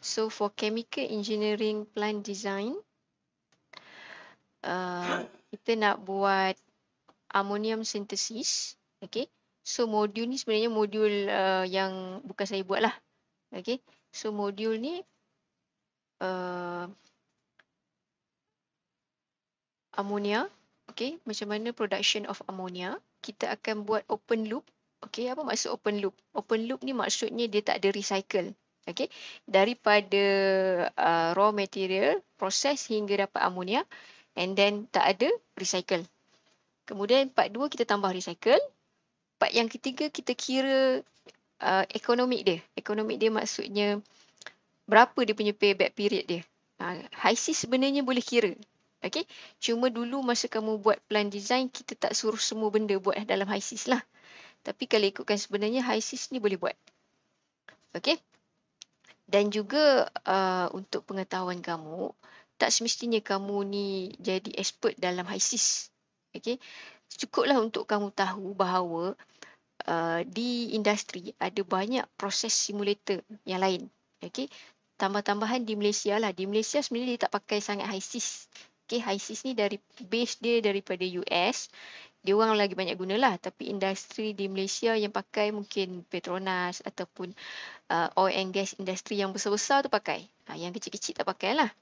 So for chemical engineering plant design, kita nak buat ammonium synthesis. Okay. So modul ni sebenarnya modul yang bukan saya buat lah. Okay. So modul ni ammonia. Okay. Macam mana production of ammonia. Kita akan buat open loop. Okay. Apa maksud open loop? Open loop ni maksudnya dia tak ada recycle. Okay. Daripada raw material, proses hingga dapat ammonia. And then tak ada recycle. Kemudian part 2 kita tambah recycle. Part yang ketiga kita kira ekonomik dia. Ekonomik dia maksudnya berapa dia punya payback period dia. HYSYS sebenarnya boleh kira. Okay? Cuma dulu masa kamu buat plan design, kita tak suruh semua benda buat dalam HYSYS lah. Tapi kalau ikutkan sebenarnya HYSYS ni boleh buat. Okay? Dan juga untuk pengetahuan kamu, tak semestinya kamu ni jadi expert dalam HYSYS. Okay? Cukuplah untuk kamu tahu bahawa di industri ada banyak proses simulator yang lain. Okay? Tambah-tambahan di Malaysia lah. Di Malaysia sebenarnya dia tak pakai sangat HYSYS. Okay? HYSYS ni dari base dia daripada US. Dia orang lagi banyak gunalah. Tapi industri di Malaysia yang pakai mungkin Petronas ataupun oil and gas industri yang besar-besar tu pakai. Yang kecil-kecil tak pakai lah.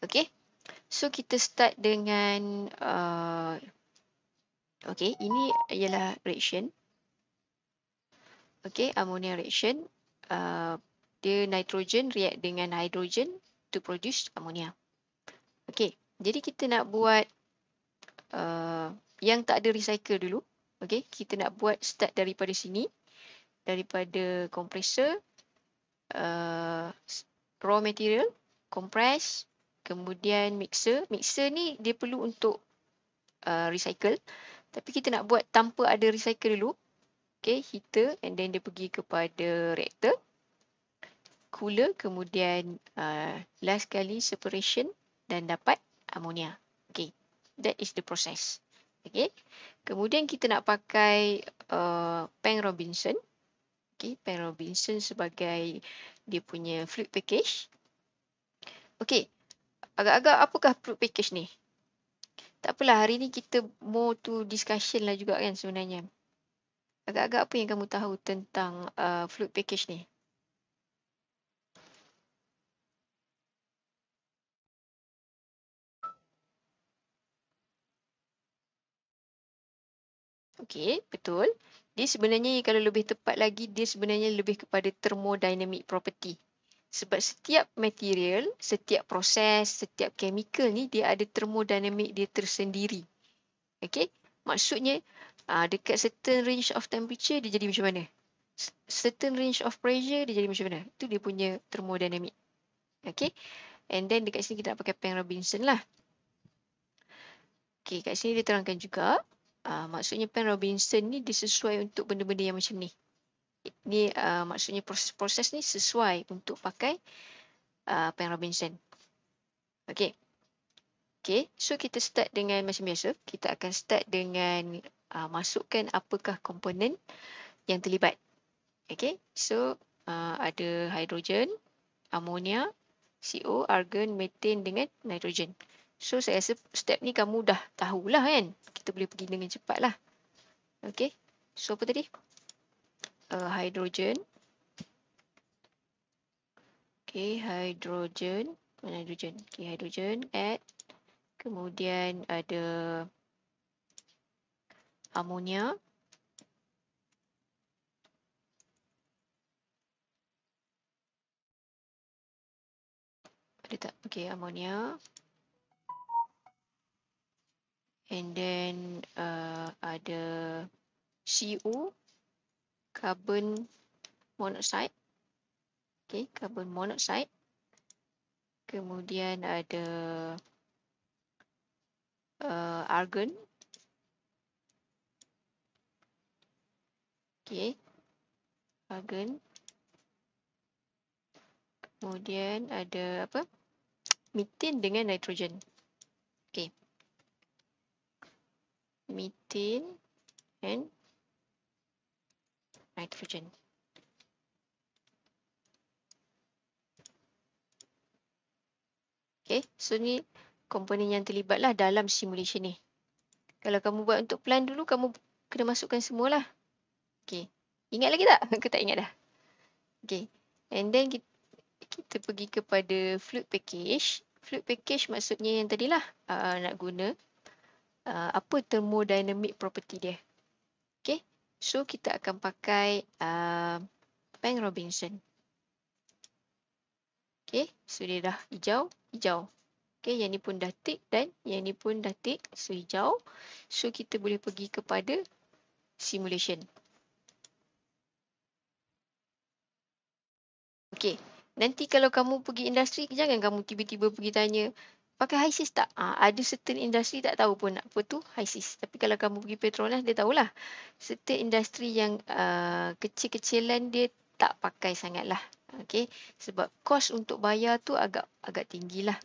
Okay. So kita start dengan okay, ini ialah reaction. Okay, ammonia reaction. Dia nitrogen react dengan hydrogen to produce ammonia. Okay, jadi kita nak buat yang tak ada recycle dulu. Okay, kita nak buat start daripada sini. Daripada compressor, raw material, compress, kemudian mixer. Mixer ni dia perlu untuk recycle. Tapi kita nak buat tanpa ada recycle dulu. Okay, heater and then dia pergi kepada reactor. Cooler, kemudian last kali separation dan dapat ammonia. Okay, that is the process. Okay, kemudian kita nak pakai Peng-Robinson. Okay, Peng-Robinson sebagai dia punya fluid package. Okay, agak-agak apakah fluid package ni? Tak apalah, hari ni kita more to discussion lah juga kan sebenarnya. Agak-agak apa yang kamu tahu tentang fluid package ni? Okey, betul. Dia sebenarnya kalau lebih tepat lagi, dia sebenarnya lebih kepada thermodynamic property. Sebab setiap material, setiap proses, setiap chemical ni dia ada thermodynamic dia tersendiri. Okey? Maksudnya dekat certain range of temperature dia jadi macam mana? Certain range of pressure dia jadi macam mana? Itu dia punya thermodynamic. Okey? And then dekat sini kita nak pakai Peng-Robinson lah. Okey, kat sini dia terangkan juga. Maksudnya Peng-Robinson ni dia sesuai untuk benda-benda yang macam ni. Ni maksudnya proses-proses ni sesuai untuk pakai Peng-Robinson. Okey. Okey, so kita start dengan macam biasa. Kita akan start dengan masukkan apakah komponen yang terlibat. Okey, so ada hidrogen, ammonia, CO, argon, methane dengan nitrogen. So saya rasa step ni kamu dah tahulah kan. Kita boleh pergi dengan cepat lah. Okay. So apa tadi? Hydrogen. Okay, hydrogen. Mana hydrogen? Okay, hydrogen add. Kemudian ada ammonia. Ada tak? Okay, ammonia. And then ada CO, carbon monoxide. Okay, carbon monoxide. Kemudian ada argon. Okay, argon. Kemudian ada apa? Methane dengan nitrogen. Okay. Methane and nitrogen. Okay, so ni komponen yang terlibatlah dalam simulation ni. Kalau kamu buat untuk plan dulu, kamu kena masukkan semualah. Okay, ingat lagi tak? Aku tak ingat dah. Okay, and then kita pergi kepada fluid package. Fluid package maksudnya yang tadilah nak guna apa thermodynamic property dia. Okay, so kita akan pakai Peng Robinson. Okay, so dia dah hijau. Okay, yang ni pun dah tick dan yang ni pun dah tick. So hijau. So kita boleh pergi kepada simulation. Okay, nanti kalau kamu pergi industri, jangan kamu tiba-tiba pergi tanya, pakai HISIS tak? Ada certain industri tak tahu pun apa tu HISIS. Tapi kalau kamu pergi Petronas, dia tahulah. Certain industri yang kecil-kecilan dia tak pakai sangat lah. Okay, sebab kos untuk bayar tu agak tinggi lah.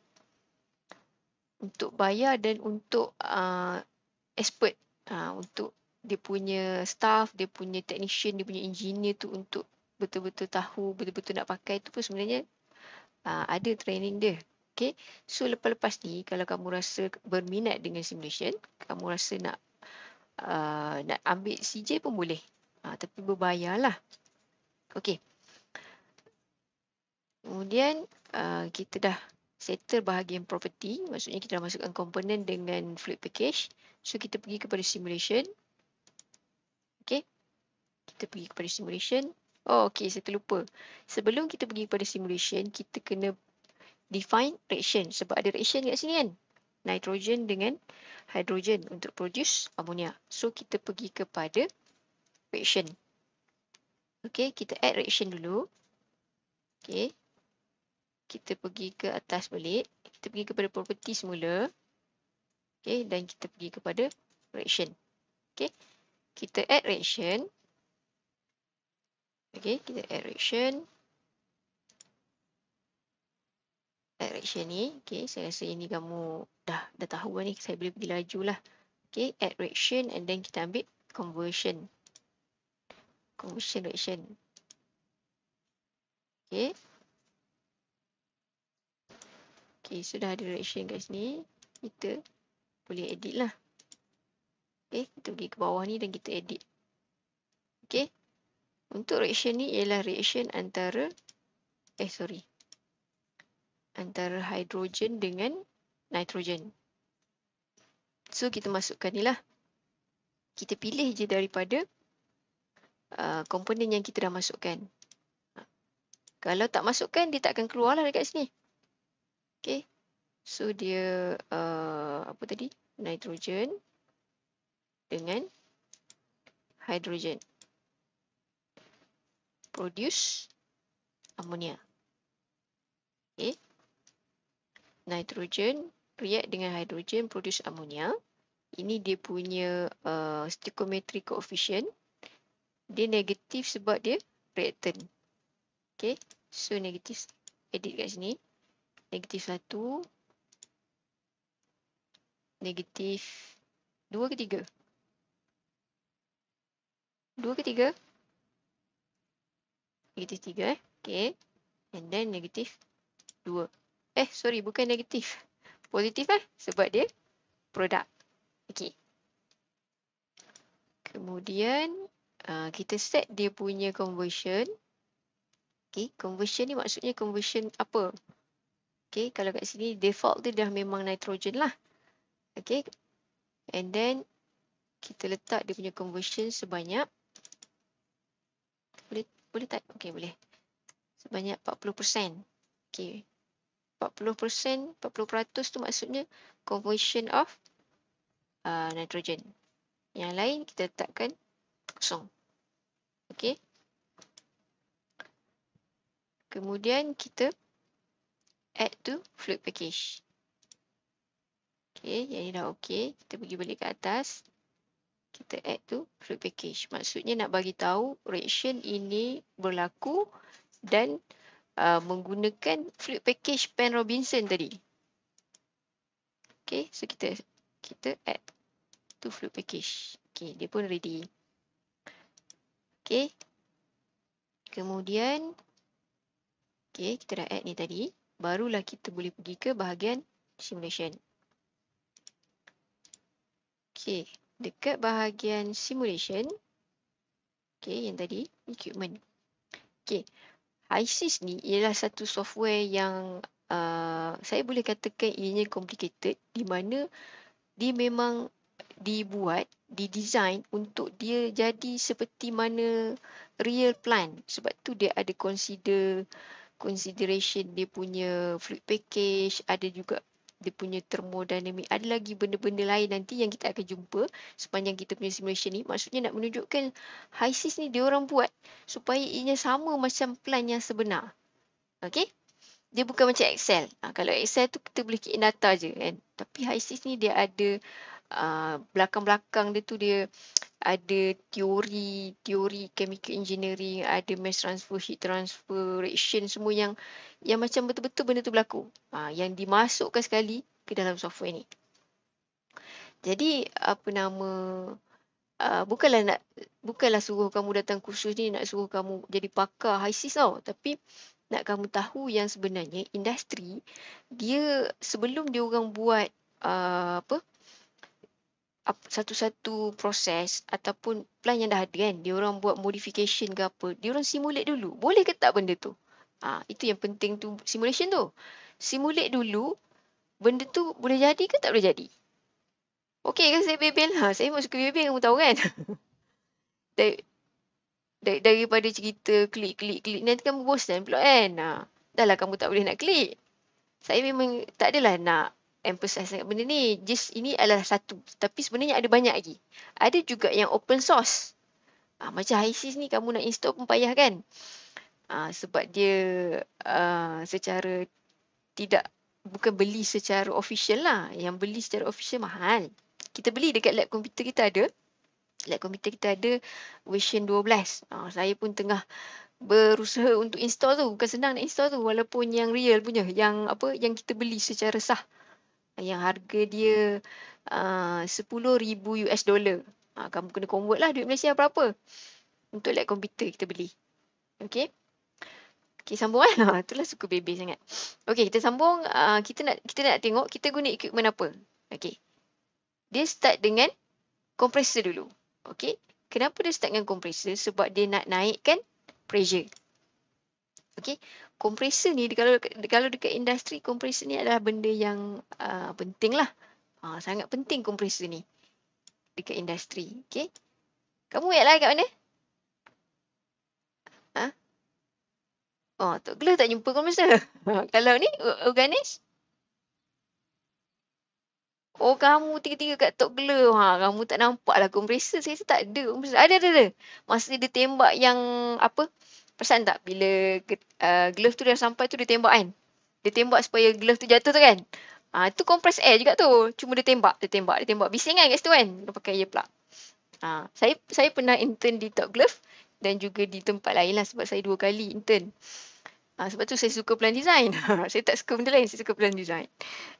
Untuk bayar dan untuk expert. Untuk dia punya staff, dia punya technician, dia punya engineer tu untuk betul-betul tahu, betul-betul nak pakai tu pun sebenarnya ada training dia. Okay. So lepas-lepas ni kalau kamu rasa berminat dengan simulation, kamu rasa nak ambil CJ pun boleh. Tapi berbayarlah. Okay. Kemudian kita dah settle bahagian property, maksudnya kita dah masukkan komponen dengan fluid package. So kita pergi kepada simulation. Okay. Kita pergi kepada simulation. Oh, okay, saya terlupa. Sebelum kita pergi kepada simulation, kita kena define reaction. Sebab ada reaction kat sini kan. Nitrogen dengan hydrogen untuk produce ammonia. So, kita pergi kepada reaction. Okay, kita add reaction dulu. Okay. Kita pergi ke atas balik. Kita pergi kepada property semula. Okay, dan kita pergi kepada reaction. Okay, kita add reaction. Okay, kita add reaction. Add reaction ni. Okay, saya rasa ini kamu dah tahu ni. Saya boleh pergi laju lah. Okay, add reaction and then kita ambil conversion. Conversion reaction. Okay. Okay, sudah ada reaction kat sini. Kita boleh edit lah. Okay, kita pergi ke bawah ni dan kita edit. Okay. Untuk reaction ni ialah reaction antara antara hydrogen dengan nitrogen. So, kita masukkan ni lah. Kita pilih je daripada komponen yang kita dah masukkan. Kalau tak masukkan, dia tak akan keluar lah dekat sini. Okay. So, dia apa tadi? Nitrogen dengan hydrogen. Produce ammonia. Okay. Nitrogen react dengan hydrogen produce ammonia. Ini dia punya stoichiometric coefficient. Dia negatif sebab dia reactant. Okay. So, negatif. Edit kat sini. Negatif 1. Negatif 2 ke 3? 2 ke 3? Negatif 3 Okay. And then negatif 2. Sorry, bukan negatif. Positif sebab dia produk. Okay. Kemudian kita set dia punya conversion. Okay, conversion ni maksudnya conversion apa? Okay, kalau kat sini default dia dah memang nitrogen lah. Okay. And then kita letak dia punya conversion sebanyak boleh tak? Okay, boleh. Sebanyak 40%. Okay. 40% tu maksudnya conversion of nitrogen. Yang lain kita letakkan kosong. Okay. Kemudian kita add to fluid package. Okay, yang ni dah okay. Kita pergi balik ke atas. Kita add to fluid package. Maksudnya nak bagi tahu reaction ini berlaku dan menggunakan fluid package Peng Robinson tadi. Okay, so kita add to fluid package. Okay, dia pun ready. Okay. Kemudian, okay, kita dah add ni tadi. barulah kita boleh pergi ke bahagian simulation. Okey, dekat bahagian simulation, okey, yang tadi equipment. Okey, HiSys ni ialah satu software yang saya boleh katakan ianya complicated, di mana dia memang dibuat, didesign untuk dia jadi seperti mana real plant. Sebab tu dia ada consideration dia punya fluid package, ada juga dia punya thermodynamic, ada lagi benda-benda lain nanti yang kita akan jumpa sepanjang kita punya simulation ni. Maksudnya nak menunjukkan HiSys ni dia orang buat supaya ianya sama macam plan yang sebenar. Okey? Dia bukan macam Excel. Kalau Excel tu kita boleh key in data je kan. Tapi HiSys ni dia ada belakang-belakang dia tu dia ada teori chemical engineering, ada mass transfer, heat transfer, reaction, semua yang macam betul-betul benda tu berlaku. Yang dimasukkan sekali ke dalam software ni. Jadi apa nama, bukanlah suruh kamu datang kursus ni nak suruh kamu jadi pakar HiSys tau, tapi nak kamu tahu yang sebenarnya industri dia sebelum dia orang buat satu-satu proses ataupun plan yang dah ada kan, dia orang buat modification ke apa, dia orang simulate dulu. Boleh ke tak benda tu? Itu yang penting tu simulation tu. Simulate dulu, benda tu boleh jadi ke tak boleh jadi? Okey kan saya bebel? Saya memang suka bebel, kamu tahu kan? Daripada cerita klik, nanti kamu bosan pula kan? Dah lah kamu tak boleh nak klik. Saya memang tak adalah nak emphasize sangat benda ni. Just ini adalah satu. Tapi sebenarnya ada banyak lagi. Ada juga yang open source. Macam HiSys ni kamu nak install pun payah kan? Sebab dia secara bukan beli secara official lah. Yang beli secara official mahal. Kita beli dekat lab komputer kita ada. Lab komputer kita ada version 12. Saya pun tengah berusaha untuk install tu. Bukan senang nak install tu. Walaupun yang real punya. Yang kita beli secara sah. Yang harga dia $10,000. Kamu kena convert lah duit Malaysia berapa. Untuk lab komputer kita beli. Okey. Okey, sambung kan. Itulah suka bebel sangat. Okey, kita sambung. Kita nak tengok kita guna equipment apa. Okey. Dia start dengan kompresor dulu. Okey. Kenapa dia start dengan kompresor? Sebab dia nak naikkan pressure. Okey, kompresor ni kalau dekat industri, kompresor ni adalah benda yang penting lah. Sangat penting kompresor ni dekat industri. Okey. Kamu ingat lah kat mana? Tok Glove tak jumpa kompresor. Kalau ni organis? Kamu tiga-tiga kat Tok Glove. Kamu tak nampak lah kompresor. Saya tak ada kompresor. Ada. Masa dia tembak yang apa? Perasan tak? Bila glove tu dah sampai tu dia tembak kan? Dia tembak supaya glove tu jatuh tu kan? Tu compress air juga tu. Cuma dia tembak. Bising kan kat situ kan? Dia pakai earplug. Saya pernah intern di Tok Glove dan juga di tempat lain lah sebab saya 2 kali intern. Sebab tu saya suka plan design. Saya tak suka benda lain, saya suka plan design.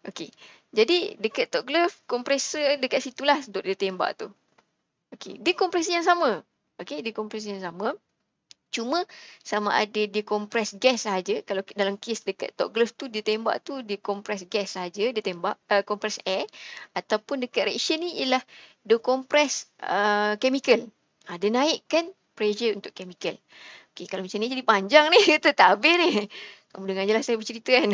Okey. Jadi dekat Tok Glove, kompresor dekat situlah untuk dia tembak tu. Okey, dia kompresor yang sama. Okey, dia kompresor yang sama. Cuma sama ada dia kompres gas saja. Kalau dalam kes dekat Tok Glove tu dia tembak tu dia kompres gas saja, dia tembak kompres air, ataupun dekat reaction ni ialah dia kompres chemical. Dia naikkan pressure untuk chemical. Okey, kalau macam ni jadi panjang ni, kita tak habis ni. Kamu dengar je lah saya bercerita kan.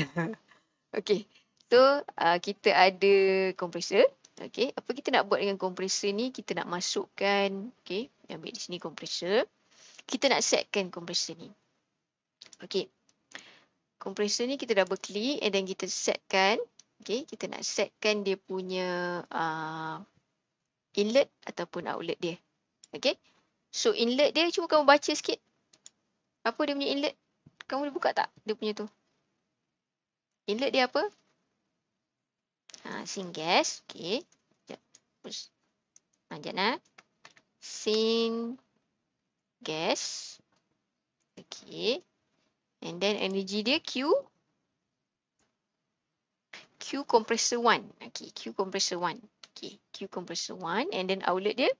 Okey, so kita ada kompresor. Okey, apa kita nak buat dengan kompresor ni? Kita nak masukkan, okey, ambil di sini kompresor. Kita nak setkan kompresor ni. Okey. Kompresor ni kita double click and then kita setkan. Okey, kita nak setkan dia punya inlet ataupun outlet dia. Okey. So inlet dia cuba kamu baca sikit. Apa dia punya inlet? Kamu boleh buka tak dia punya tu? Inlet dia apa? Syngas. Okey. Sekejap. Sekejap. Syngas. Okey. And then energy dia Q compressor 1. Okay, Q compressor 1. Okay, Q compressor 1 and then outlet dia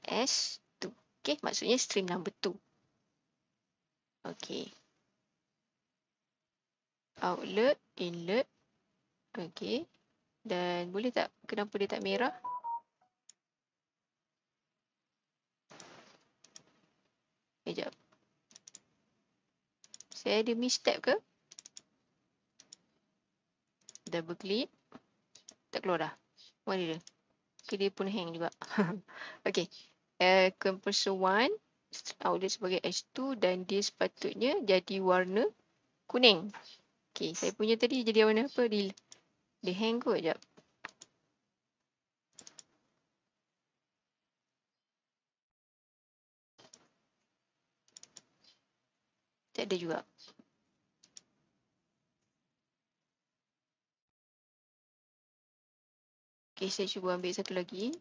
S2. Okay, maksudnya stream number 2. Okay. outlet, inlet. Okey. Dan boleh tak, kenapa dia tak merah? Sekejap. Saya ada misstep ke? Double click. Tak keluar dah. Mana dia? Dia pun hang juga. Okey. Compressor 1. Outlet sebagai H2 dan dia sepatutnya jadi warna kuning. Okey. Saya punya tadi jadi warna apa? Dia hang kot. Sekejap. Tak ada juga. Okey. Saya cuba ambil satu lagi.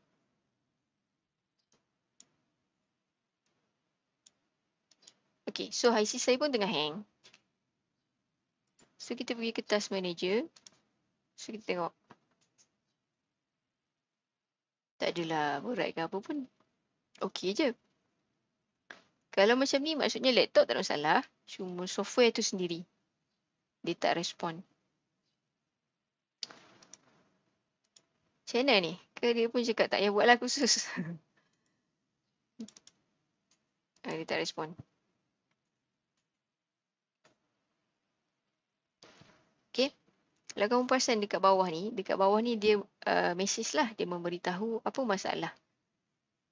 Okey. So IC saya pun tengah hang. So kita pergi ke task manager. So kita tengok. Tak adalah berat ke apa pun. Okey je. Kalau macam ni maksudnya laptop tak ada masalah. Cuma software tu sendiri. Dia tak respon. Macam mana ni? Ke dia pun cakap tak payah buatlah khusus. Dia tak respon. Okay. Kalau kamu perasan dekat bawah ni dia message lah. Dia memberitahu apa masalah.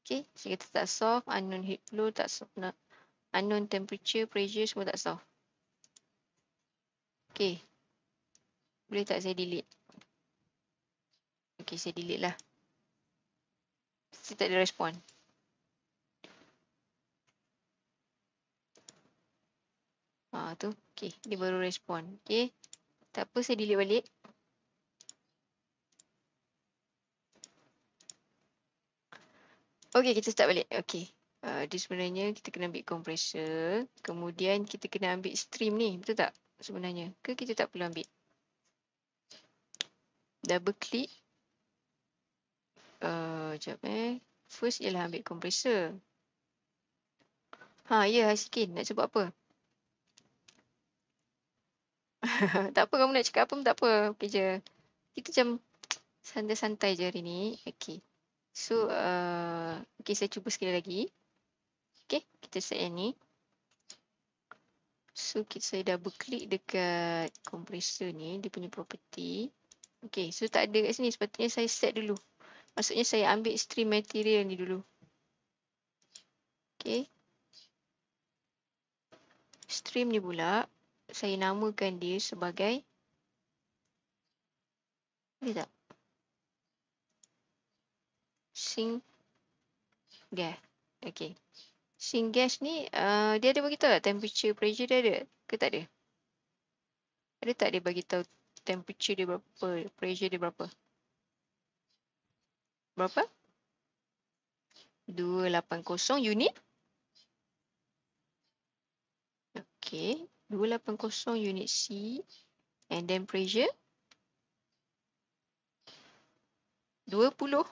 Okay. So kita tak solve. Unknown heat flow tak solve. Unknown temperature, pressure semua tak solve. Okay. Boleh tak saya delete? Okay, saya delete lah. Saya tak ada respon. Tu. Okay. Dia baru respon. Okay. Tak apa, saya delete balik. Okay, kita start balik. Okay. Dia sebenarnya kita kena ambil compressor. Kemudian kita kena ambil stream ni. Betul tak? Sebenarnya. Ke kita tak perlu ambil? Double click. Sekejap First ialah ambil compressor. Ya, sikit. Nak sebut apa? Tak apa, kamu nak cakap apa pun tak apa. Okay je. Kita macam santai-santai je hari ni. Okay. So, okay, saya cuba sekali lagi. Okay, kita set yang ni. So, saya double click dekat compressor ni. Dia punya property. Okay, so tak ada kat sini. Sepatutnya saya set dulu. Maksudnya saya ambil stream material ni dulu. Okay. Stream ni pula, saya namakan dia sebagai, boleh tak? Sink gas. Okay. Sink gas ni, dia ada bagi tahu tak temperature, pressure dia ada? Ke tak ada? Ada tak dia bagi tahu temperature dia berapa, pressure dia berapa? Berapa? 280 unit. Okay. 280 unit C. And then pressure? 25.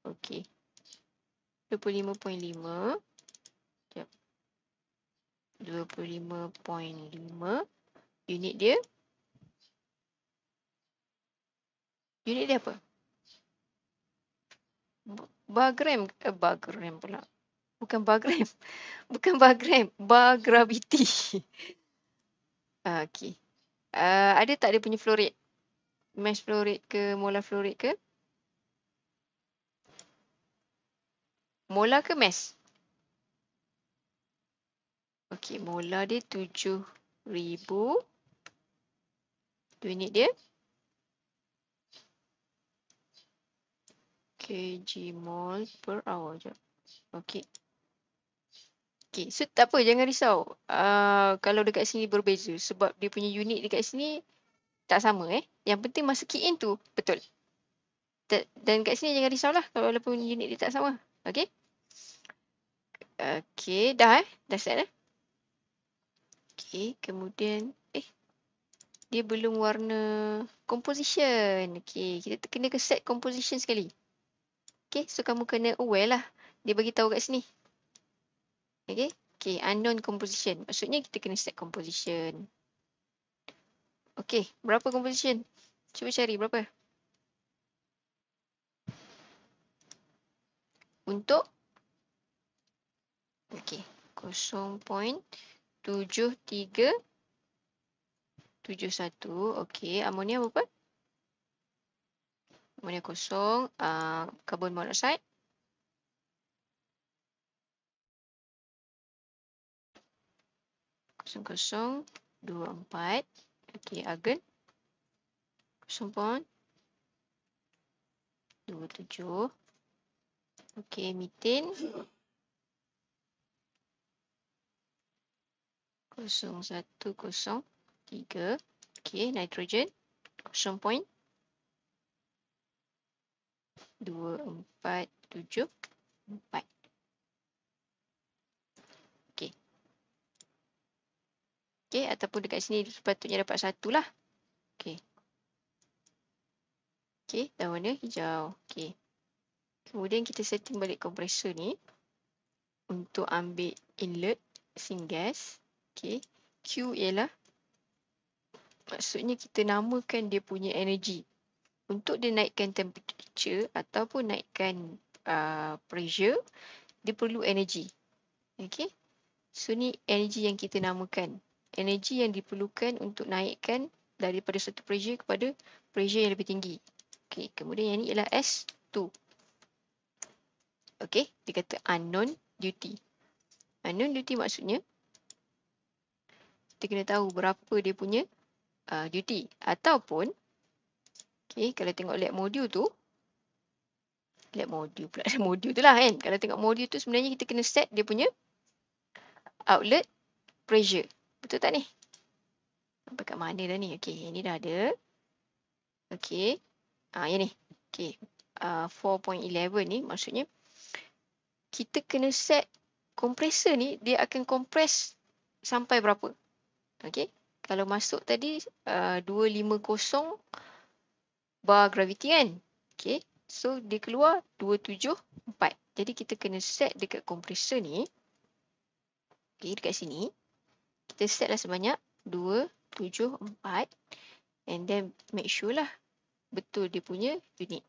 Okay. 25.5. 25.5. Unit dia? Unit dia apa? Bar gram. Bar gram pula. Bukan bar gram. Bukan bar gram. Bar gravity. Okay. Ada tak dia punya flow rate? Mass flow rate ke molar flow rate ke? Molar ke mass? Okay, molar dia 7,000. Unit dia? kg mol per hour je. Okay. Okay, so tak apa, jangan risau. Kalau dekat sini berbeza sebab dia punya unit dekat sini tak sama Yang penting masa key in tu betul. Dan kat sini jangan risaulah kalau walaupun unit dia tak sama. Okay. Okay, dah dah set Okay, kemudian dia belum warna composition. Okay, kita kena ke set composition sekali. Okay, so kamu kena aware lah. Dia bagi tahu kat sini. Okay, Okay, unknown composition. Maksudnya kita kena set composition. Okay, berapa composition? Cuba cari berapa? Untuk okay, 0.7371. Okay, amonia berapa? Amonia kosong. Karbon monoksida. Kosong 24. Okay, argon 0.27. Okay, methane 0103. Okay, nitrogen 0.2474. Okay. Okay, ataupun dekat sini sepatutnya dapat 1 lah. Okay. Okay, dah warna hijau. Okay. Kemudian kita setting balik kompresor ni untuk ambil inlet syngas. Okay. Q ialah maksudnya kita namakan dia punya energy. Untuk dia naikkan temperature ataupun naikkan pressure, dia perlu energy. Okay. So ni energy yang kita namakan. Energy yang diperlukan untuk naikkan daripada satu pressure kepada pressure yang lebih tinggi. Okay. Kemudian yang ni ialah S2. Okay. Dia kata unknown duty. Unknown duty maksudnya kita kena tahu berapa dia punya duty. Ataupun okay, kalau tengok lab module tu, lab module pula, module tu lah kan. Kalau tengok module tu sebenarnya kita kena set dia punya outlet pressure. Betul tak ni? Sampai kat mana dah ni? Okay, yang ni dah ada. Okay. Yang ni. Okay. 4.11 ni maksudnya kita kena set kompresor ni, dia akan kompres sampai berapa? Okay. Kalau masuk tadi 250 bar gravity kan? Okay. So, dia keluar 274. Jadi, kita kena set dekat kompresor ni. Okay, dekat sini. Kita set lah sebanyak 274. And then, make sure lah betul dia punya unit.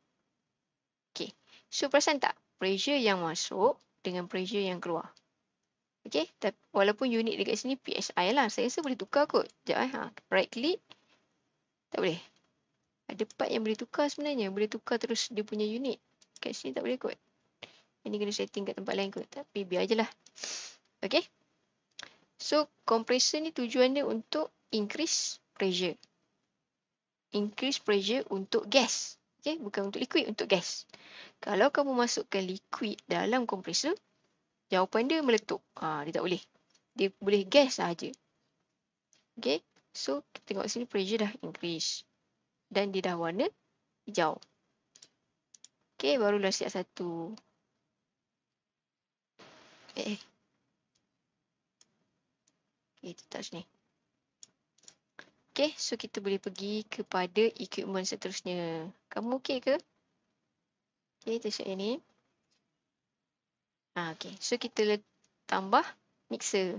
Okay. So, perasan tak? Pressure yang masuk dengan pressure yang keluar. Okay. Walaupun unit dekat sini PSI lah. Saya rasa boleh tukar kot. Sekejap right click. Tak boleh. Ada part yang boleh tukar sebenarnya. Boleh tukar terus dia punya unit. Kat sini tak boleh kot. Ini kena setting kat tempat lain kot. Tapi biar je lah. Okay. So, kompresor ni tujuan dia untuk increase pressure. Increase pressure untuk gas. Okay. Bukan untuk liquid, untuk gas. Kalau kamu masukkan liquid dalam kompresor, jawapan dia meletup. Dia tak boleh. Dia boleh gas sahaja. Okay. So, kita tengok sini pressure dah increase. Dan dia dah warna hijau. Okay, barulah siap satu. Okay, letak sini. Okay, so kita boleh pergi kepada equipment seterusnya. Kamu okay ke? Okay, kita siap yang ni. Okay, so kita tambah mixer.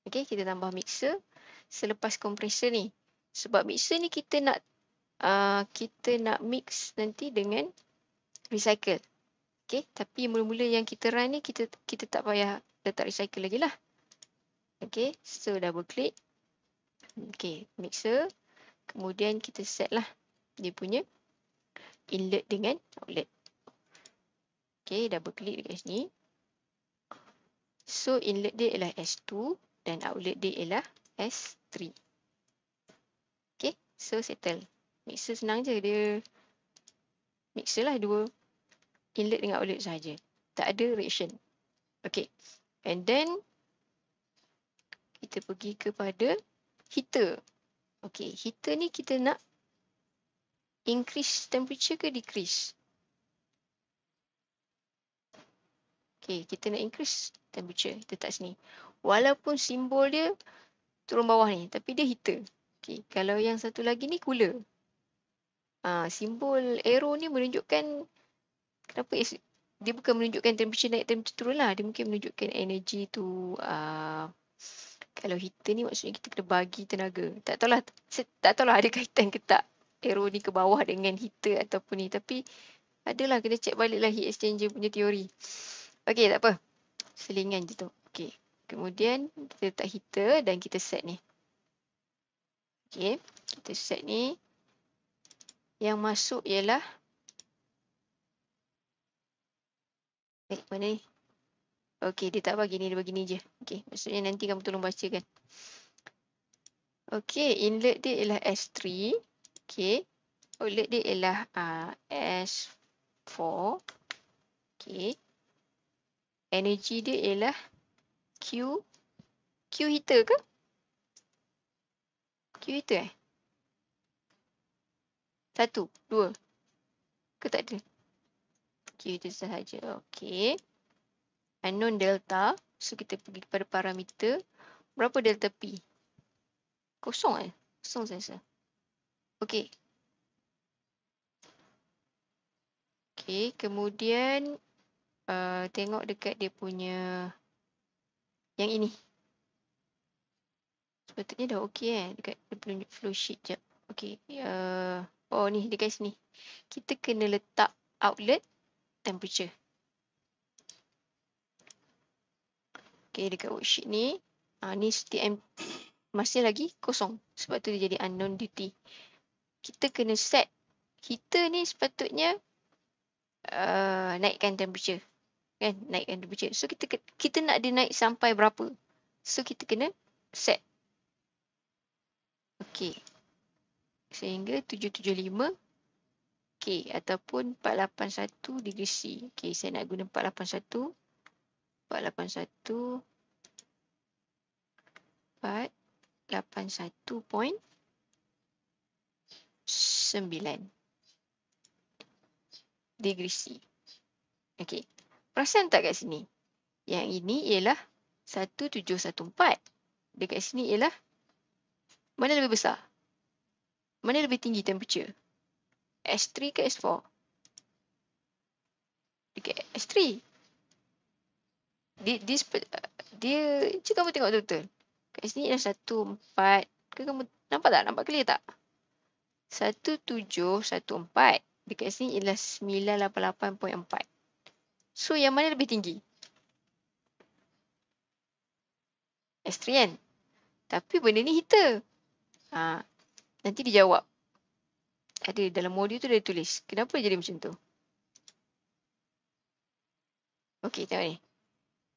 Okay, kita tambah mixer selepas kompresor ni. Sebab mixer ni kita nak mix nanti dengan recycle. Okay, tapi mula-mula yang kita run ni kita tak payah letak recycle lagi lah. Okay, so double click. Okay, mixer. Kemudian kita set lah dia punya inlet dengan outlet. Okay, double click dekat sini. So, inlet dia ialah S2 dan outlet dia ialah S3. Okay, so settle. Mixer senang je. Dia mixer lah dua inlet dengan outlet sahaja. Tak ada reaction. Okay, and then kita pergi kepada heater. Okay, heater ni kita nak increase temperature ke decrease? Okay, kita nak increase temperature. Kita letak sini. Walaupun simbol dia turun bawah ni, tapi dia heater. Okay, kalau yang satu lagi ni cooler. Simbol arrow ni menunjukkan kenapa dia bukan menunjukkan temperature naik, temperature turun lah. Dia mungkin menunjukkan energy tu. Kalau heater ni maksudnya kita kena bagi tenaga. Tak tahulah ada kaitan ke tak arrow ni ke bawah dengan heater ataupun ni. Tapi adalah kena check balik lah heat exchanger punya teori. Okey, tak apa. Selingan je tu. Okey. Kemudian kita letak heater dan kita set ni. Okey. Kita set ni. Yang masuk ialah mana ni? Okey, dia tak bagi ni, dia bagi ni je. Okey, maksudnya nanti kamu tolong bacakan. Okey, inlet dia ialah S3. Okey. Outlet dia ialah S4. Okey. Energy dia ialah Q. Q heater ke? Q heater eh? 1, 2. Ke tak ada? Q heater sahaja. Okey. Unknown delta. So kita pergi kepada parameter. Berapa delta P? Kosong eh? Kosong saya rasa. Okey. Okey. Kemudian tengok dekat dia punya yang ini. Sepatutnya dah okey dekat dia punya flow sheet jap. Okey. Oh ni dekat sini. Kita kena letak outlet temperature. Okey, dekat worksheet ni. Ni STM masih lagi kosong. Sebab tu dia jadi unknown duty. Kita kena set. Heater ni sepatutnya naikkan temperature. Kan? Naikkan temperature. So kita nak dia naik sampai berapa? So kita kena set. Okey. Sehingga 775 K ataupun 481 degree C. Okey, saya nak guna 481. 481 481.9 degree C. Okey. Perasan tak kat sini? Yang ini ialah 1714. Dekat sini ialah mana lebih besar? Mana lebih tinggi temperature? S3 ke S4? Dekat S3. Dia cuba kamu tengok betul-betul. Kat sini ialah 14. Ke kamu nampak tak? Nampak clear tak? 1714. Dekat sini ialah 988.4. So yang mana lebih tinggi? S3 kan? Tapi benda ni heater. Nanti dijawab. Ada dalam modul tu dia tulis. Kenapa jadi macam tu? Okey, tengok ni.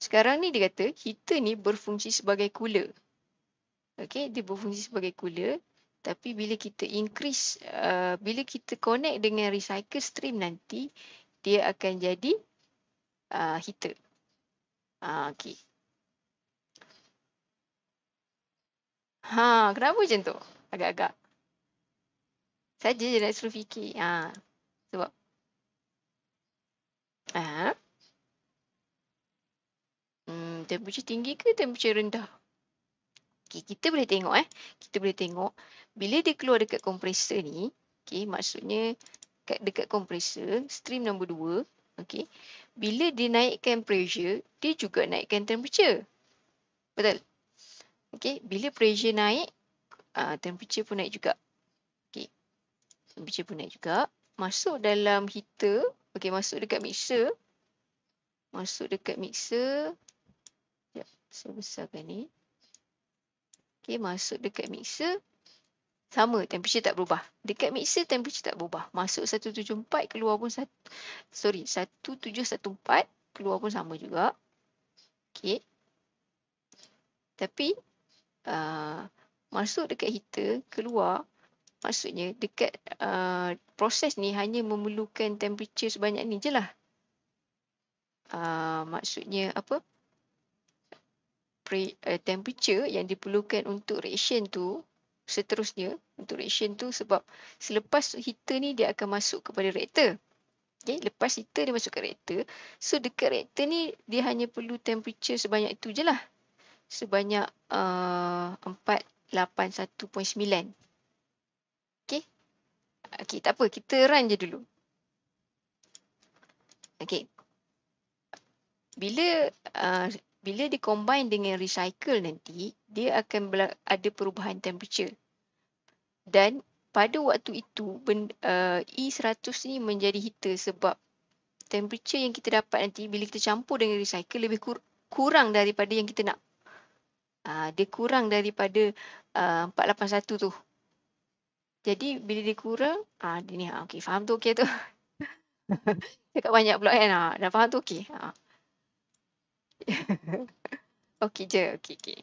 Sekarang ni dia kata heater ni berfungsi sebagai cooler. Okey, dia berfungsi sebagai cooler. Tapi bila kita increase, bila kita connect dengan recycle stream nanti, dia akan jadi heater. Okey. Kenapa macam tu? Agak-agak. Saja je nak suruh fikir. Sebab. Temperature tinggi ke temperature rendah? Okay, kita boleh tengok Kita boleh tengok bila dia keluar dekat kompresor ni, okay, maksudnya dekat kompresor, stream nombor 2, okay, bila dia naikkan pressure, dia juga naikkan temperature. Betul? Okay, bila pressure naik, temperature pun naik juga. Okay, temperature pun naik juga. Masuk dalam heater, okay, masuk dekat mixer. Sekejap, saya besarkan ni. Okay, masuk dekat mixer. Sama, temperature tak berubah. Dekat mixer, temperature tak berubah. Masuk 174, keluar pun 1714, keluar pun sama juga. Okay. Tapi, masuk dekat heater, keluar, maksudnya dekat proses ni hanya memerlukan temperature sebanyak ni je lah. Maksudnya apa? Temperature yang diperlukan untuk reaction tu seterusnya untuk reaction tu sebab selepas heater ni dia akan masuk kepada reaktor. Okay, lepas heater dia masuk ke reaktor, so dekat reaktor ni dia hanya perlu temperature sebanyak itu je lah. Sebanyak 481.9. Okay. Okay, tak apa. Kita run je dulu. Okay. bila dia combine dengan recycle nanti, dia akan ada perubahan temperature. Dan pada waktu itu E100 ni menjadi heater sebab temperature yang kita dapat nanti bila kita campur dengan recycle lebih kurang daripada yang kita nak. Dia kurang daripada 481 tu. Jadi bila dia kurang, dia ni okey, faham tu okey tu. Cakap banyak pula kan. Dah faham tu okey. Okey je, okey.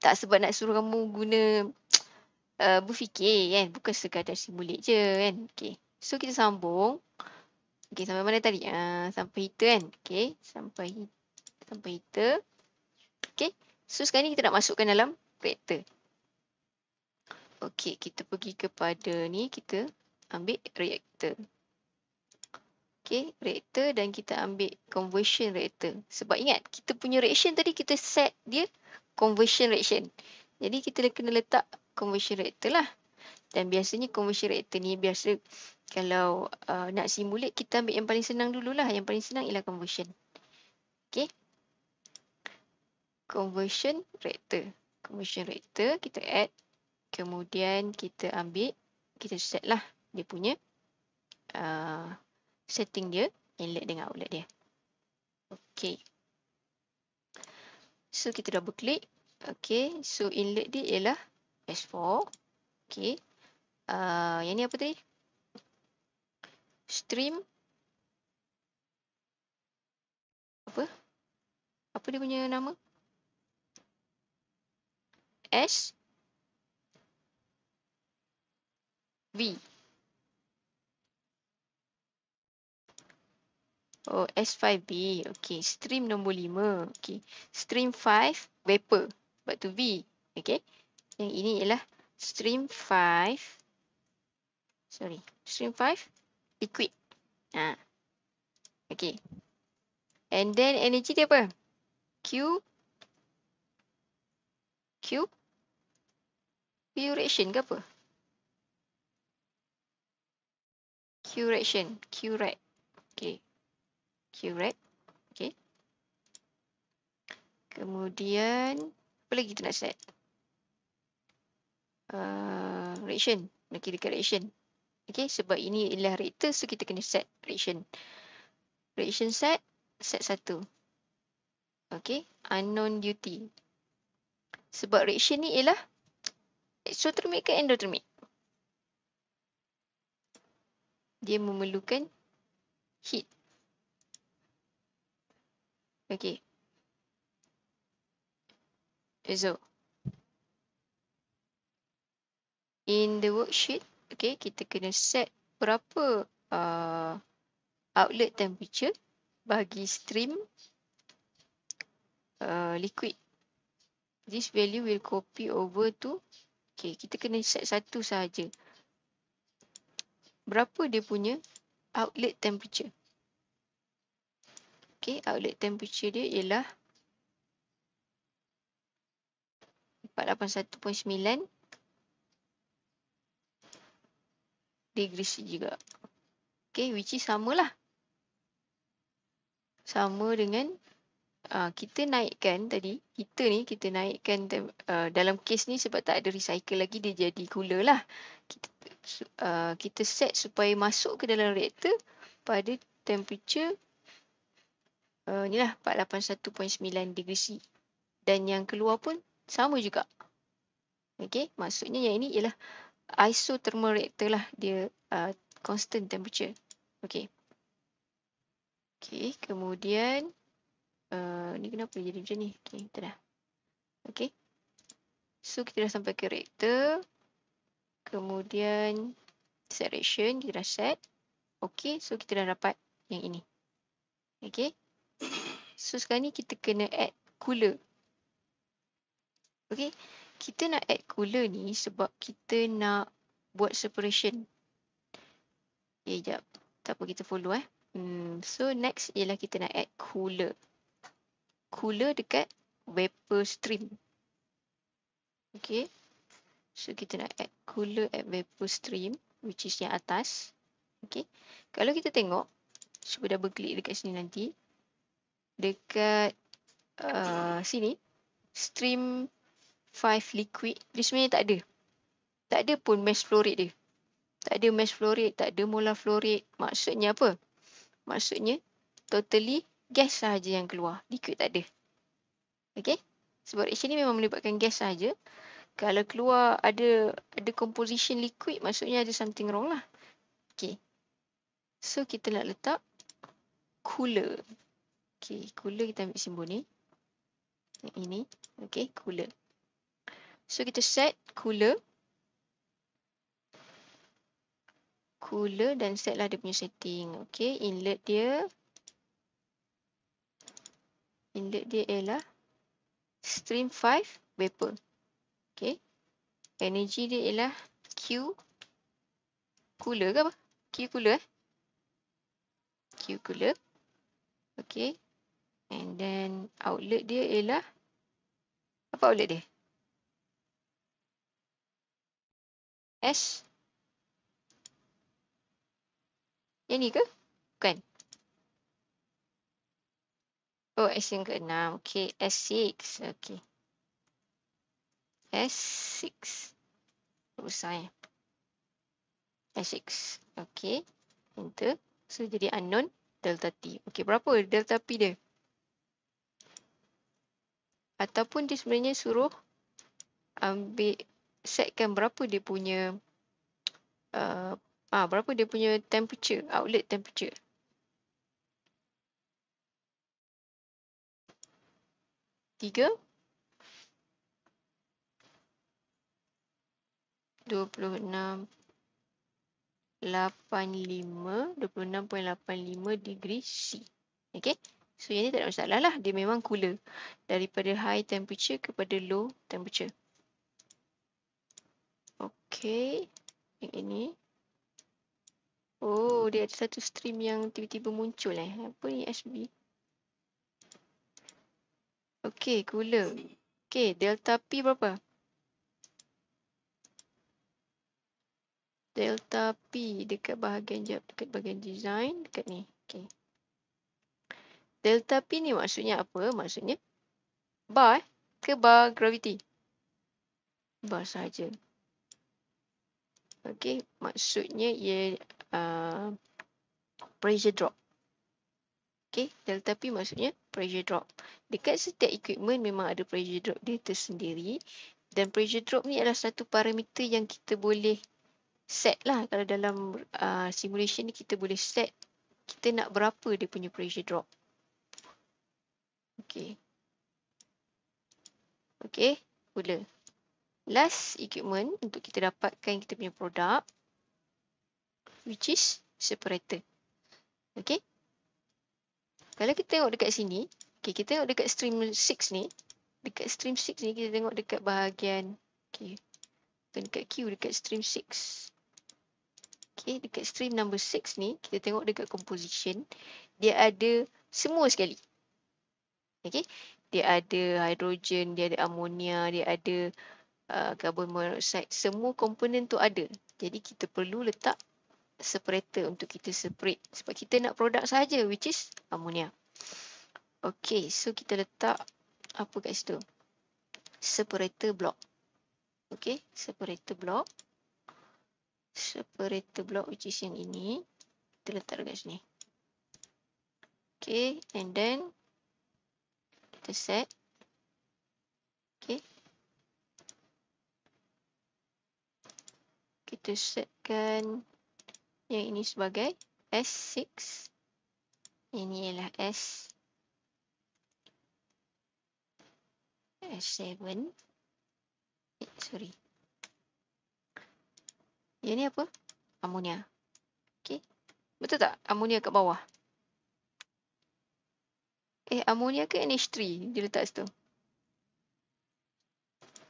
Tak sebab nak suruh kamu guna berfikir kan, bukan sekadar simulate je kan. Okey. So kita sambung. Okey, sampai mana tadi? Sampai heater kan. Okey, sampai heater. Okey. So sekarang ni kita nak masukkan dalam reaktor. Okey, kita pergi kepada ni, kita ambil reaktor. Okey, reaktor dan kita ambil conversion reactor. Sebab ingat, kita punya reaction tadi kita set dia conversion reaction. Jadi kita kena letak conversion reactor lah. Dan biasanya conversion reactor ni biasa kalau nak simulate kita ambil yang paling senang dululah. Yang paling senang ialah conversion. Okey. Conversion reactor. Conversion reactor kita add. Kemudian kita ambil, kita set lah dia punya setting dia, inlet dengan outlet dia. Okey. So kita double click. Okey, so inlet dia ialah S4. Okey. Yang ni apa tadi? Stream. Apa dia punya nama? SV. Oh, S5B. Okey, stream nombor 5. Okey. Stream 5 vapor. Sebab tu V. Okey. Yang ini ialah stream 5. Sorry. Stream 5 liquid. Okey. And then energy dia apa? Q reaction ke apa? Q reaction. Okey. Q-rad. Okey. Kemudian, apa lagi kita nak set? Reaction. Nak kira dekat reaction. Okey, sebab ini ialah reactor, so kita kena set reaction. Reaction set 1. Okey, unknown duty. Sebab reaction ni ialah exothermic ke endothermic? Dia memerlukan heat. Okey. So, in the worksheet, okey, kita kena set berapa outlet temperature bagi stream liquid. This value will copy over to, okey, kita kena set satu sahaja. Berapa dia punya outlet temperature? Okey, outlet temperature dia ialah 481.9 degree C juga. Okey, which is samalah. Sama dengan kita naikkan tadi, heater ni kita naikkan dalam case ni sebab tak ada recycle lagi, dia jadi cooler lah. Kita set supaya masuk ke dalam reaktor pada temperature ni lah 481.9 degree C. Dan yang keluar pun sama juga. Okey, maksudnya yang ini ialah isothermal reactor lah, dia constant temperature. Okey. Okey, kemudian ni kenapa jadi macam ni? Okey, kita dah. Okey. So kita dah sampai ke reactor. Kemudian set reaction kita dah set. Okey, so kita dah dapat yang ini. Okey. So sekarang ni kita kena add cooler. Okey. Kita nak add cooler ni sebab kita nak buat separation. Okay, sekejap. Tak apa, kita follow So next ialah kita nak add cooler. Cooler dekat vapor stream. Okay. So kita nak add cooler at vapor stream, which is yang atas. Okay. Kalau kita tengok, cuba double klik dekat sini nanti. dekat sini, stream 5 liquid, dia sebenarnya tak ada. Tak ada pun mass flow rate dia. Tak ada mass flow rate, tak ada molar flow rate. Maksudnya apa? Maksudnya totally gas sahaja yang keluar. Liquid tak ada. Okay? Sebab reaction ni memang melibatkan gas sahaja. Kalau keluar ada composition liquid, maksudnya ada something wrong lah. Okay. So kita nak letak cooler. Okay, cooler kita ambil simbol ni. Yang ini. Okay, cooler. So kita set cooler. Cooler dan set lah dia punya setting. Okay, inlet dia ialah stream 5 vapor. Okay, energy dia ialah Q cooler ke apa? Q cooler Q cooler. Okay, and then outlet dia ialah apa outlet dia? S. Yang ni ke? Bukan. Oh, S yang ke-6. Okay, S6. Okay. S6. Besar ya. S6. Okay. Enter. So, jadi unknown delta T. Okay, berapa delta P dia? Ataupun dia sebenarnya suruh ambil, setkan berapa dia punya berapa dia punya temperature, outlet temperature. Tiga 26.85 degree C. Okay. So yang ni tak ada masalah lah. Dia memang cooler. Daripada high temperature kepada low temperature. Okay. Yang ini. Oh, dia ada satu stream yang tiba-tiba muncul Apa ni SB? Okay, cooler. Okay, delta P berapa? Delta P dekat bahagian design, dekat ni. Okay. Delta P ni maksudnya apa? Maksudnya bar ke bar gravity? Bar saja. Okay, maksudnya ia pressure drop. Okay, delta P maksudnya pressure drop. Dekat setiap equipment memang ada pressure drop dia tersendiri. Dan pressure drop ni adalah satu parameter yang kita boleh set lah. Kalau dalam simulation ni kita boleh set kita nak berapa dia punya pressure drop. Okay. Okay, cooler. Last equipment untuk kita dapatkan kita punya produk, which is separator. Okay. Kalau kita tengok dekat sini, okay, kita tengok dekat stream 6 ni. Dekat stream 6 ni kita tengok dekat bahagian, okay, dekat Q, dekat stream 6. Okay, dekat stream number 6 ni, kita tengok dekat composition, dia ada semua sekali. Okay, dia ada hidrogen, dia ada ammonia, dia ada carbon monoxide, semua komponen tu ada. Jadi kita perlu letak separator untuk kita separate. Sebab kita nak produk sahaja, which is ammonia. Okay, so kita letak apa kat situ? Separator block. Okay, separator block. Separator block which is yang ini. Kita letak dekat sini. Okay, and then kita set. Okay. Kita setkan yang ini sebagai S6. Ini ialah S7. Sorry. Yang ni apa? Ammonia. Okay. Betul tak? Ammonia kat bawah. Ammonia ke NH3 dia letak situ?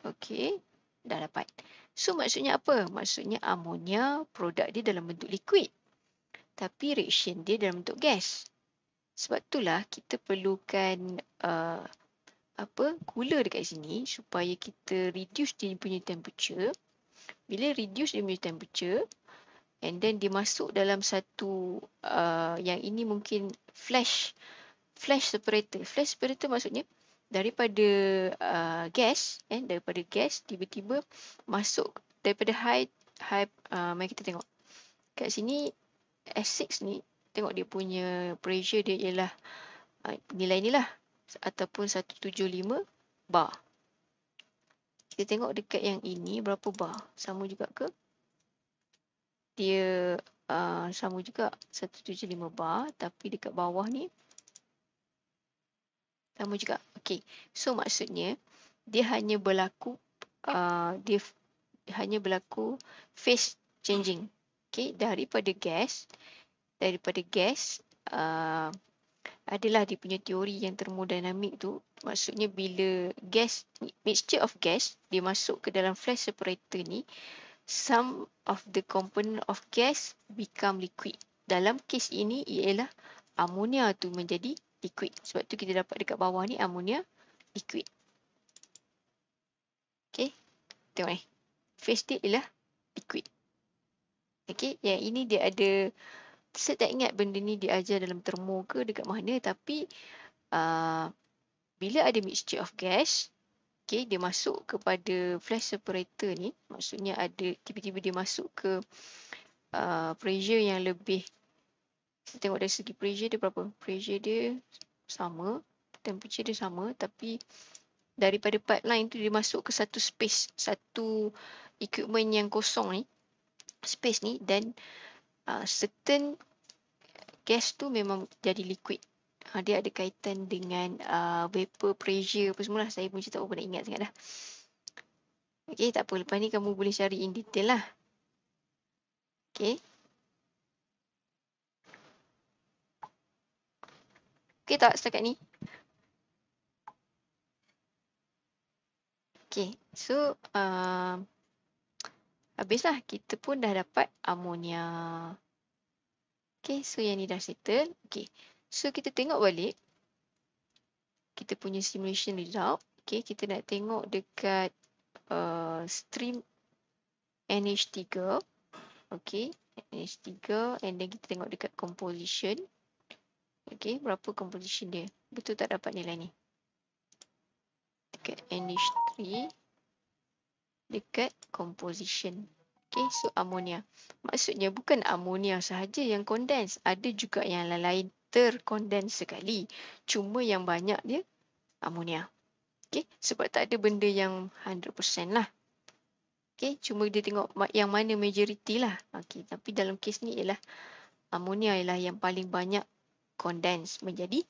Okay. Dah dapat. So maksudnya apa? Maksudnya ammonia produk dia dalam bentuk liquid. Tapi reaction dia dalam bentuk gas. Sebab itulah kita perlukan cooler dekat sini supaya kita reduce dia punya temperature. Bila reduce dia punya temperature and then dia masuk dalam satu yang ini mungkin flash flash separator. Flash separator maksudnya daripada gas, daripada gas tiba-tiba masuk daripada mari kita tengok. Kat sini S6 ni, tengok dia punya pressure dia ialah nilai ni lah, ataupun 175 bar. Kita tengok dekat yang ini berapa bar? Sama juga ke? Dia sama juga 175 bar, tapi dekat bawah ni sama juga. Okey. So maksudnya dia hanya berlaku phase changing. Okey, daripada gas adalah dia punya teori yang termodinamik tu. Maksudnya bila gas, mixture of gas, dia masuk ke dalam flash separator ni, some of the component of gas become liquid. Dalam kes ini ialah amonia tu menjadi liquid. Sebab tu kita dapat dekat bawah ni amonia liquid. Okey, tengok ni. Phase dia ialah liquid. Okey, yang ini dia ada, saya tak ingat benda ni diajar dalam termo ke dekat mana, tapi bila ada mixture of gas, okay, dia masuk kepada flash separator ni, maksudnya ada tiba-tiba dia masuk ke pressure yang lebih. Kita tengok dari segi pressure dia berapa. Pressure dia sama, temperature dia sama, tapi daripada pipeline tu dia masuk ke satu space, satu equipment yang kosong ni, space ni, dan certain gas tu memang jadi liquid. Dia ada kaitan dengan vapor pressure apa semua lah. Saya pun tak pernah ingat sangat dah. Okey, tak apa. Lepas ni kamu boleh cari in detail lah. Okey. Okey tak setakat ni? Okey, so habislah. Kita pun dah dapat amonia. Okey, so yang ni dah settle. Okey, so kita tengok balik kita punya simulation result. Okey, kita nak tengok dekat stream NH3. Okey, NH3, and then kita tengok dekat composition. Okey, berapa composition dia? Betul tak dapat nilai ni? Dekat NH3, dekat composition. Okey, so amonia. Maksudnya bukan amonia sahaja yang condense, ada juga yang lain terkondense sekali. Cuma yang banyak dia amonia. Okey, sebab tak ada benda yang 100% lah. Okey, cuma dia tengok yang mana majority lah. Okey, tapi dalam kes ni ialah amonia ialah yang paling banyak condense menjadi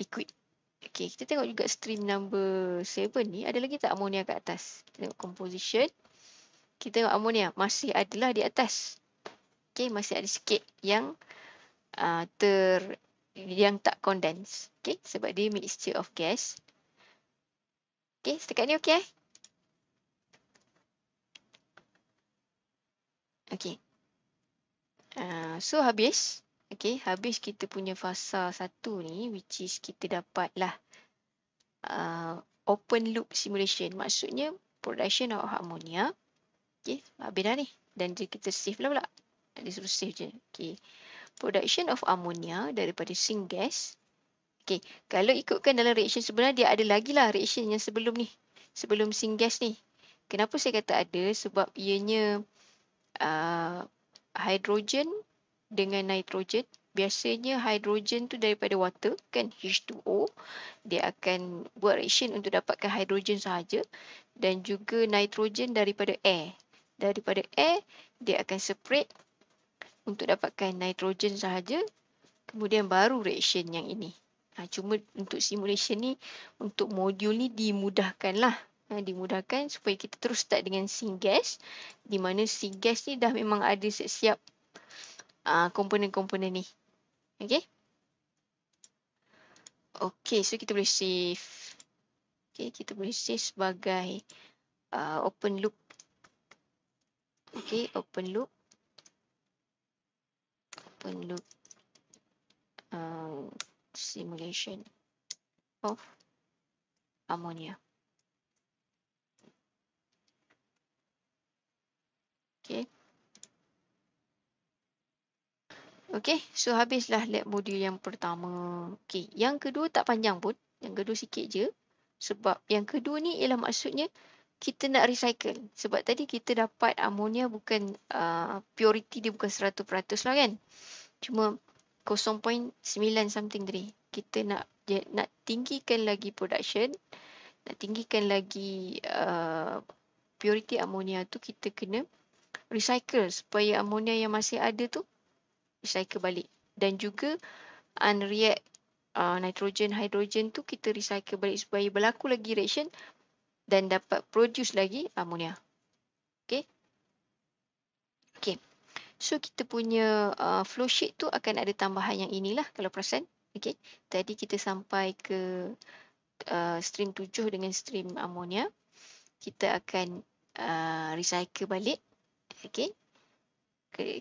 liquid. Okey, kita tengok juga stream number 7 ni, ada lagi tak amonia kat atas? Kita tengok composition. Kita tengok amonia masih adalah di atas. Okey, masih ada sikit yang yang tak condense. Okey, sebab dia mixture of gas. Okey, setakat ni okey. Okey. So habis. Okey, habis kita punya fasa 1 ni, which is kita dapatlah open loop simulation. Maksudnya production of ammonia. Okey, habis dah ni. Dan kita save lah pula. Dia suruh save je. Okey. Production of ammonia daripada syngas. Okey, kalau ikutkan dalam reaction sebenarnya dia ada lagi lah reaction yang sebelum ni. Sebelum syngas ni. Kenapa saya kata ada? Sebab ianya hidrogen dengan nitrogen. Biasanya hidrogen tu daripada water, kan, H2O. Dia akan buat reaction untuk dapatkan hidrogen sahaja. Dan juga nitrogen daripada air. Daripada air, dia akan separate untuk dapatkan nitrogen sahaja. Kemudian baru reaction yang ini. Cuma untuk simulation ni, untuk modul ni dimudahkan lah. Dimudahkan supaya kita terus start dengan syngas. Di mana syngas ni dah memang ada siap komponen-komponen ni. Okay. Okay, so kita boleh save. Okay, kita boleh save sebagai open loop. Okay, open loop. Open loop simulation of ammonia. Okay. Okey, so habislah lab modul yang pertama. Okey, yang kedua tak panjang pun. Yang kedua sikit je. Sebab yang kedua ni ialah maksudnya kita nak recycle. Sebab tadi kita dapat amonia bukan purity dia bukan 100% lah kan. Cuma 0.9 something tadi. Kita nak tinggikan lagi production, nak tinggikan lagi purity amonia tu kita kena recycle supaya amonia yang masih ada tu recycle balik. Dan juga unreact nitrogen, hydrogen tu kita recycle balik supaya berlaku lagi reaction dan dapat produce lagi amonia. Okay. Okay. So kita punya flow sheet tu akan ada tambahan yang inilah kalau perasan. Okay. Tadi kita sampai ke stream 7 dengan stream amonia. Kita akan recycle balik. Okay.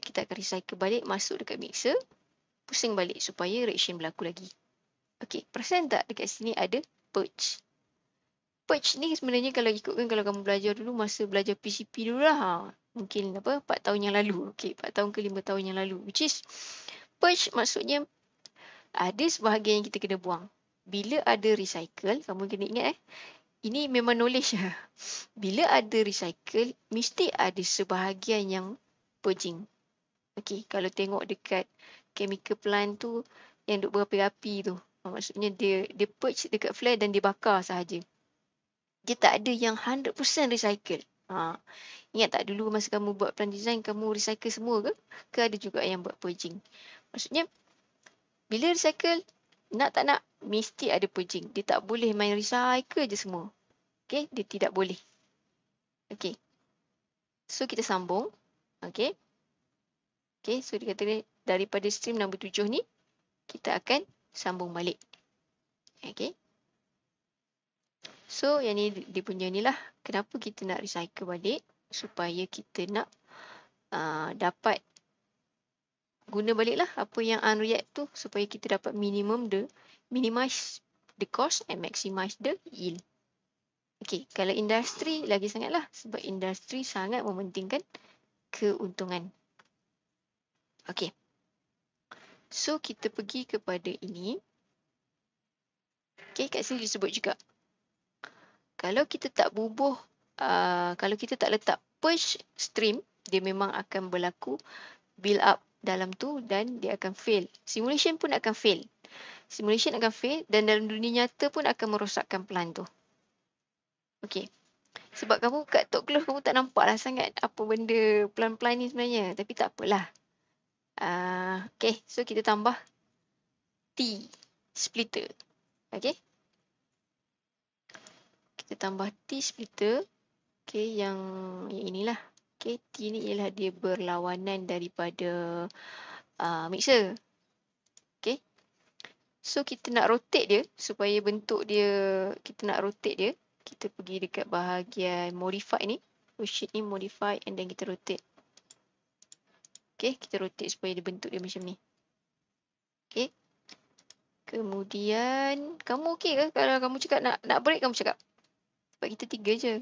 Kita akan recycle balik masuk dekat mixer. Pusing balik supaya reaction berlaku lagi. Okey, perasan tak dekat sini ada purge. Purge ni sebenarnya kalau ikutkan kalau kamu belajar dulu masa belajar PCP dulu lah. Mungkin 4 tahun yang lalu. Okey, 4 tahun ke 5 tahun yang lalu. Which is purge maksudnya ada sebahagian yang kita kena buang. Bila ada recycle, kamu kena ingat ini memang knowledge lah. Bila ada recycle, mesti ada sebahagian yang purging. Okey, kalau tengok dekat chemical plant tu yang duk berapi-api tu. Maksudnya dia purge dekat flare dan dia bakar sahaja. Dia tak ada yang 100% recycle. Ingat tak dulu masa kamu buat plan design, kamu recycle semua ke? Ke ada juga yang buat purging? Maksudnya, bila recycle, nak tak nak, mesti ada purging. Dia tak boleh main recycle je semua. Okay, dia tidak boleh. Okay. So, kita sambung. Okay. Okay, so dia kata daripada stream nombor 7 ni, kita akan sambung balik. Okay. So, yang ni dia punya ni lah. Kenapa kita nak recycle balik? Supaya kita nak dapat guna balik lah apa yang unreact tu. Supaya kita dapat minimize the cost and maximize the yield. Okay, kalau industri lagi sangat lah. Sebab industri sangat mementingkan keuntungan. Okay. So, kita pergi kepada ini. Okay, kat sini disebut juga. Kalau kita tak bubuh, kalau kita tak letak purge stream, dia memang akan berlaku build up dalam tu dan dia akan fail. Simulation pun akan fail. Simulation akan fail dan dalam dunia nyata pun akan merosakkan plant tu. Okey. Sebab kamu kat top close kamu tak nampak lah sangat apa benda plant-plant ni sebenarnya. Tapi tak apalah. Okay, so kita tambah T splitter. Okay. Kita tambah T splitter. Okay, yang inilah. Okay, T ni ialah dia berlawanan daripada mixer. Okay. So, kita nak rotate dia supaya bentuk dia, kita nak rotate dia. Kita pergi dekat bahagian modify ni. Sheet ni modify and then kita rotate. Okay, kita rotate supaya dia bentuk dia macam ni. Okay. Kemudian, kamu okay ke kalau kamu cakap nak break, kamu cakap. Sebab kita 3 je.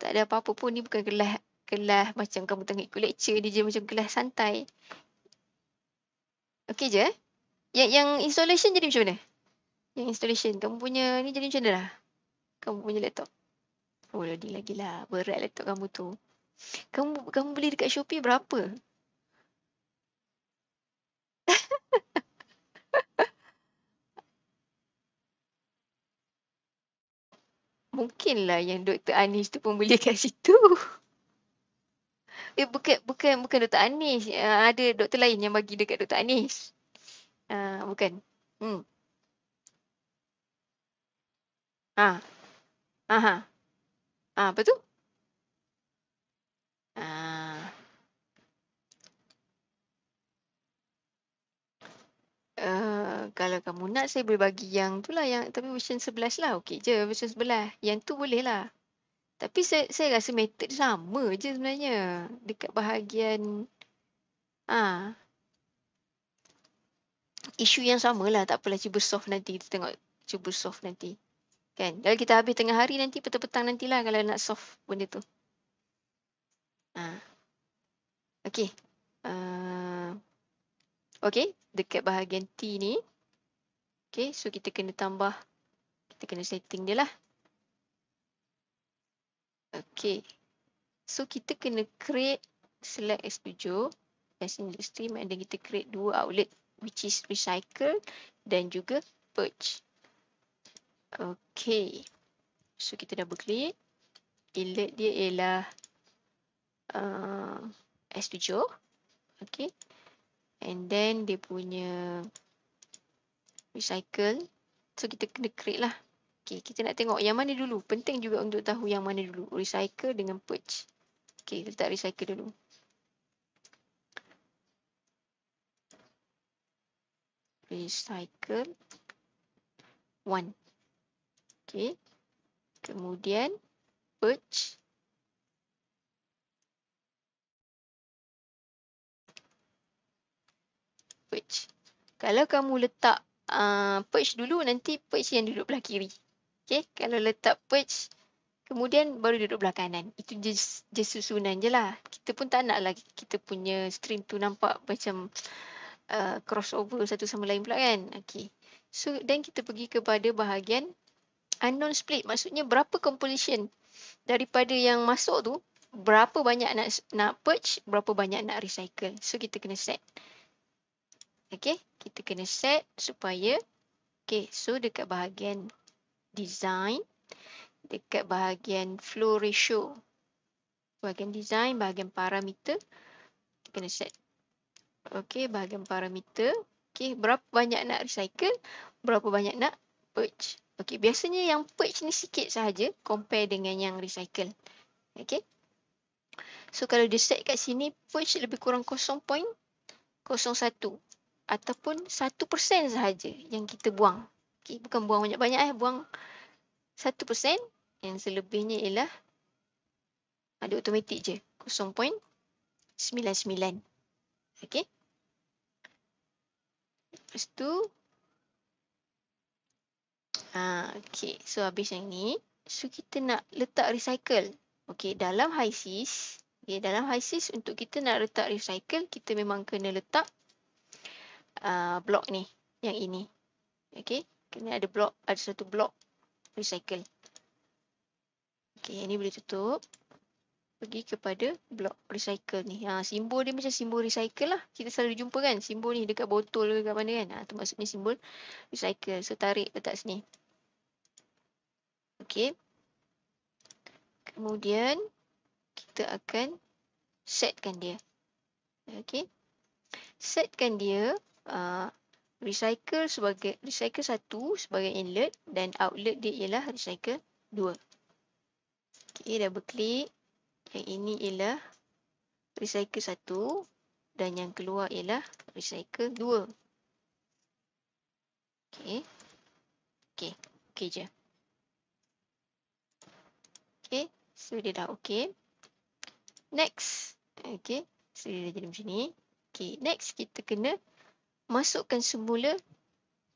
Tak ada apa-apa pun, ni bukan kelas macam kamu tengok ikut lecture, dia je macam kelas santai. Okay je Yang installation jadi macam mana? Yang installation, kamu punya ni jadi macam mana lah? Kamu punya laptop. Oh, loading lagi lah. Berat laptop kamu tu. Kamu beli dekat Shopee berapa? Mungkinlah yang Dr. Anis tu pun beli kat situ. Bukan Dr. Anis. Ada doktor lain yang bagi dekat Dr. Anis. Bukan. Aha. Apa tu? Kalau kamu nak, saya boleh bagi yang tu lah. Tapi version 11 lah. Okey je version 11. Yang tu boleh lah. Tapi saya rasa method sama je sebenarnya. Dekat bahagian isu yang sama lah. Tak apalah, cuba solve nanti. Kita tengok, cuba solve nanti. Kan? Kalau kita habis tengah hari nanti, petang-petang nantilah kalau nak solve benda tu. Okey. Okey, dekat bahagian T ni. Okey, so kita kena tambah, kita kena setting dia lah. Okey, so kita kena create select S7 as in the stream and then kita create dua outlet which is recycle dan juga purge. Okey, so kita double click. Inlet dia ialah S7. Okey, and then dia punya recycle. So kita kena create lah. Okay, kita nak tengok yang mana dulu. Penting juga untuk tahu yang mana dulu. Recycle dengan purge. Okay, letak recycle dulu. Recycle 1. Okay. Kemudian purge. Purge. Kalau kamu letak purge dulu, nanti purge yang duduk belah kiri. Okay, kalau letak purge, kemudian baru duduk belah kanan. Itu je susunan je lah. Kita pun tak nak lah kita punya stream tu nampak macam crossover satu sama lain pula kan. Okay. So, then kita pergi kepada bahagian unknown split. Maksudnya berapa composition daripada yang masuk tu, berapa banyak nak purge, berapa banyak nak recycle. So, kita kena set. Okay. Kita kena set supaya, okay. So, dekat bahagian design, dekat bahagian flow ratio, bahagian design, bahagian parameter, kita kena set. Okey, bahagian parameter. Okey, berapa banyak nak recycle, berapa banyak nak purge. Okey, biasanya yang purge ni sikit sahaja compare dengan yang recycle. Okey. So kalau dia set kat sini, purge lebih kurang 0.01 ataupun 1% sahaja yang kita buang. Okey, bukan buang banyak-banyak buang 1%. Yang selebihnya ialah ada automatik je, 0.99. Okey. Lepas tu, okay. So, habis yang ni. So, kita nak letak recycle. Okay, dalam HiSys. Okay, dalam HiSys untuk kita nak letak recycle, kita memang kena letak blok ni. Yang ini. Okay, kena ada blok, ada satu blok recycle. Okay, yang ni boleh tutup. Pergi kepada blok recycle ni. Simbol dia macam simbol recycle lah. Kita selalu jumpa kan simbol ni dekat botol ke kat mana kan. Tu maksudnya simbol recycle. So, tarik letak sini. Okey. Kemudian, kita akan setkan dia. Okey. Setkan dia recycle 1 sebagai inlet dan outlet dia ialah recycle 2. Okey, double klik. Yang ini ialah recycle 1 dan yang keluar ialah recycle 2. Okey. Okey. Okey je. Okey. So, dia dah okey. Next. Okey. So, dia dah jadi macam ni. Okey. Next, kita kena masukkan semula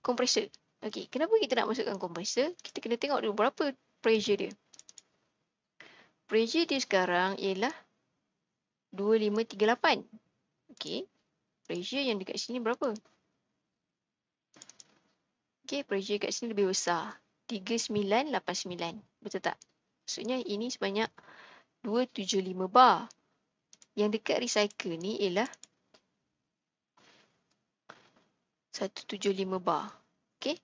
kompresor. Okey. Kenapa kita nak masukkan kompresor? Kita kena tengok dulu berapa pressure dia. Pressure dia sekarang ialah 2538. Okey. Pressure yang dekat sini berapa? Okey, pressure kat sini lebih besar. 3989. Betul tak? Maksudnya ini sebanyak 275 bar. Yang dekat recycle ni ialah 175 bar. Okey.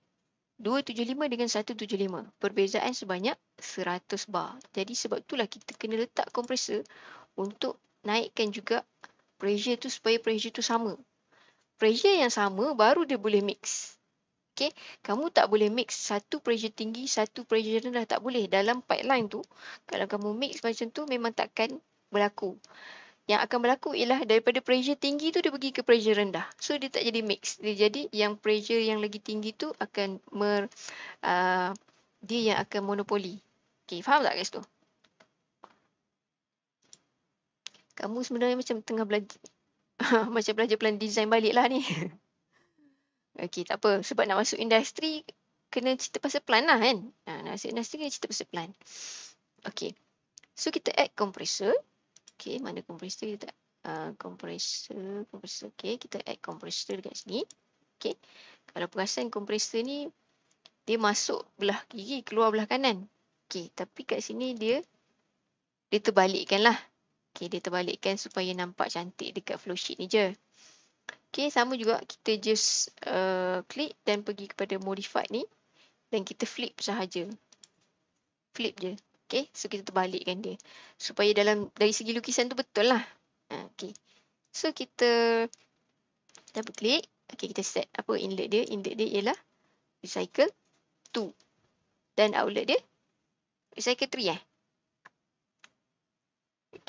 275 dengan 175. Perbezaan sebanyak 100 bar. Jadi sebab itulah kita kena letak kompresor untuk naikkan juga pressure tu supaya pressure tu sama. Pressure yang sama baru dia boleh mix. Okey, kamu tak boleh mix satu pressure tinggi, satu pressure rendah, tak boleh. Dalam pipeline tu, kalau kamu mix macam tu memang takkan berlaku. Yang akan berlaku ialah daripada pressure tinggi tu dia pergi ke pressure rendah. So dia tak jadi mix. Dia jadi yang pressure yang lagi tinggi tu akan dia yang akan monopoli. Okey, faham tak guys tu? Kamu sebenarnya macam tengah belajar macam belajar plan design balik lah ni. Okey, tak apa. Sebab nak masuk industri, kena cerita pasal plan lah kan. Nak masuk industri, kena cerita pasal plan. Okey. So, kita add compressor. Okey, mana compressor kita tak? Kompresor. Okay, kita add kompresor dekat sini. Okay, kalau perasan kompresor ni dia masuk belah kiri, keluar belah kanan. Okay, tapi kat sini dia terbalikkan lah. Okay, dia terbalikkan supaya nampak cantik dekat flowsheet ni je. Okay, sama juga kita just klik dan pergi kepada modify ni dan kita flip sahaja. Flip je. Okay, so kita terbalikkan dia supaya dari segi lukisan tu betul lah. Okay, so kita double klik. Okay, kita set apa inlet dia. Inlet dia ialah recycle 2 dan outlet dia recycle 3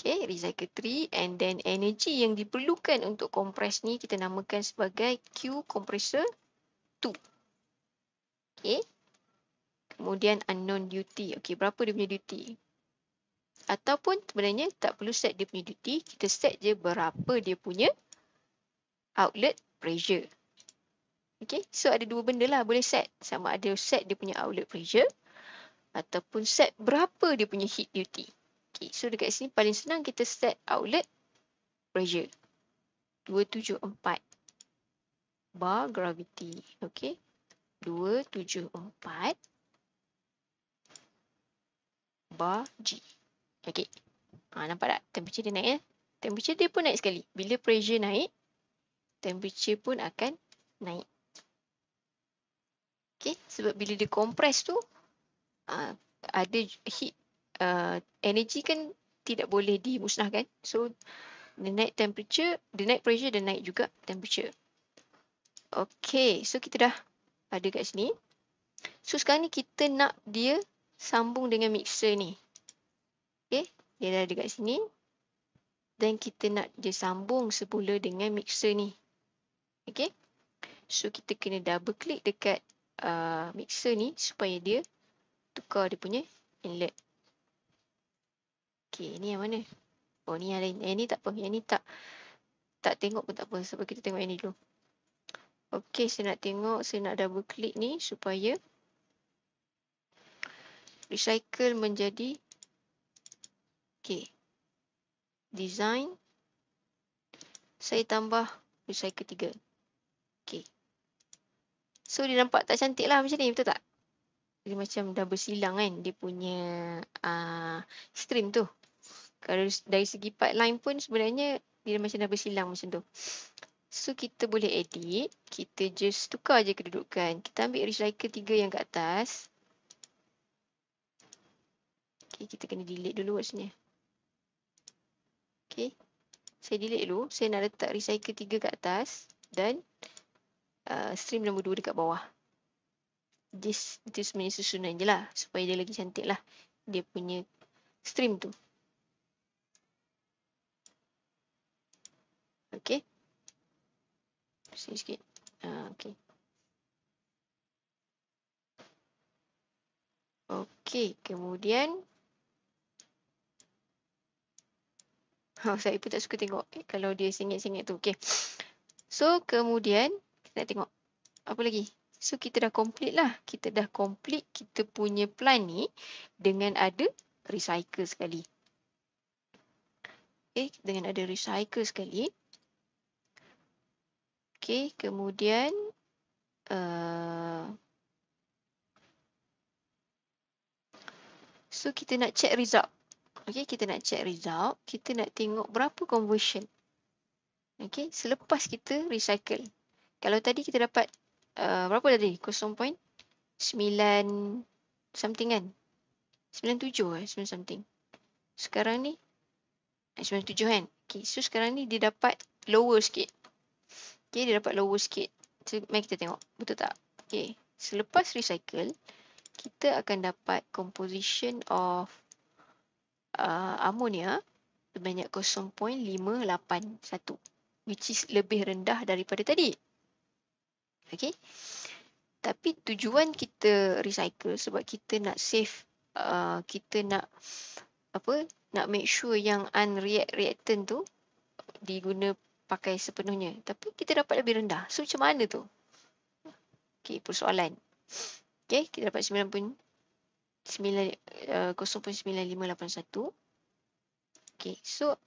Okay, recycle 3 and then energy yang diperlukan untuk compress ni kita namakan sebagai Q compressor 2. Okay. Kemudian unknown duty. Okay, berapa dia punya duty? Ataupun sebenarnya tak perlu set dia punya duty. Kita set je berapa dia punya outlet pressure. Okay, so ada dua benda lah boleh set. Sama ada set dia punya outlet pressure ataupun set berapa dia punya heat duty. Okay, so dekat sini paling senang kita set outlet pressure. 274 bar gravity. Okay, 274 bar G. Okay. Nampak tak? Temperature dia naik ya. Temperature dia pun naik sekali. Bila pressure naik, temperature pun akan naik. Okay. Sebab bila dia compress tu, ada heat, energy kan tidak boleh dimusnahkan. So, the naik temperature, the naik pressure dan naik juga temperature. Okay. So, kita dah ada kat sini. So, sekarang ni kita nak dia sambung dengan mixer ni. Okay. Dia dah ada kat sini. Dan kita nak dia sambung semula dengan mixer ni. Okay. So, kita kena double click dekat mixer ni supaya dia tukar dia punya inlet. Okay, ni yang mana? Oh, ni yang lain. Yang ni tak apa. Yang ni tak tengok pun tak apa. Sebab kita tengok yang ni dulu. Okay, saya nak tengok. Saya nak double click ni supaya recycle menjadi okay. Design. Saya tambah recycle 3. Okay. So, dia nampak tak cantik lah macam ni. Betul tak? Dia macam dah bersilang kan. Dia punya stream tu. Kalau dari segi pipeline pun sebenarnya dia macam dah bersilang macam tu. So, kita boleh edit. Kita just tukar je kedudukan. Kita ambil recycle 3 yang kat atas. Okay, kita kena delete dulu kat sini. Okay. Saya delete dulu. Saya nak letak recycle 3 kat atas. Dan stream nombor 2 dekat bawah. Itu sebenarnya susunan je lah. Supaya dia lagi cantik lah. Dia punya stream tu. Okay. Sini sikit. Okay. Okay. Kemudian. Saya pun tak suka tengok. Kalau dia sengit-sengit tu. Okay. So, kemudian. Kita nak tengok. Apa lagi? So, kita dah complete lah. Kita dah complete kita punya plan ni. Dengan ada recycle sekali. Okay. Dengan ada recycle sekali. Okay. Kemudian. So, kita nak check result. Okay. Kita nak check result. Kita nak tengok berapa conversion. Okay. Selepas kita recycle. Kalau tadi kita dapat berapa tadi? 0.9 something kan? 97 9 something. Sekarang ni 97 kan? Okay, so sekarang ni dia dapat lower sikit. Okay, dia dapat lower sikit. So, mari kita tengok. Betul tak? Okay, selepas recycle, kita akan dapat composition of ammonia sebanyak 0.581. Which is lebih rendah daripada tadi. Okay. Tapi tujuan kita recycle sebab kita nak save, kita nak nak make sure yang unreactant tu diguna pakai sepenuhnya. Tapi kita dapat lebih rendah. So macam mana tu? Okay, persoalan. Okay, kita dapat 0.9581. Okay, so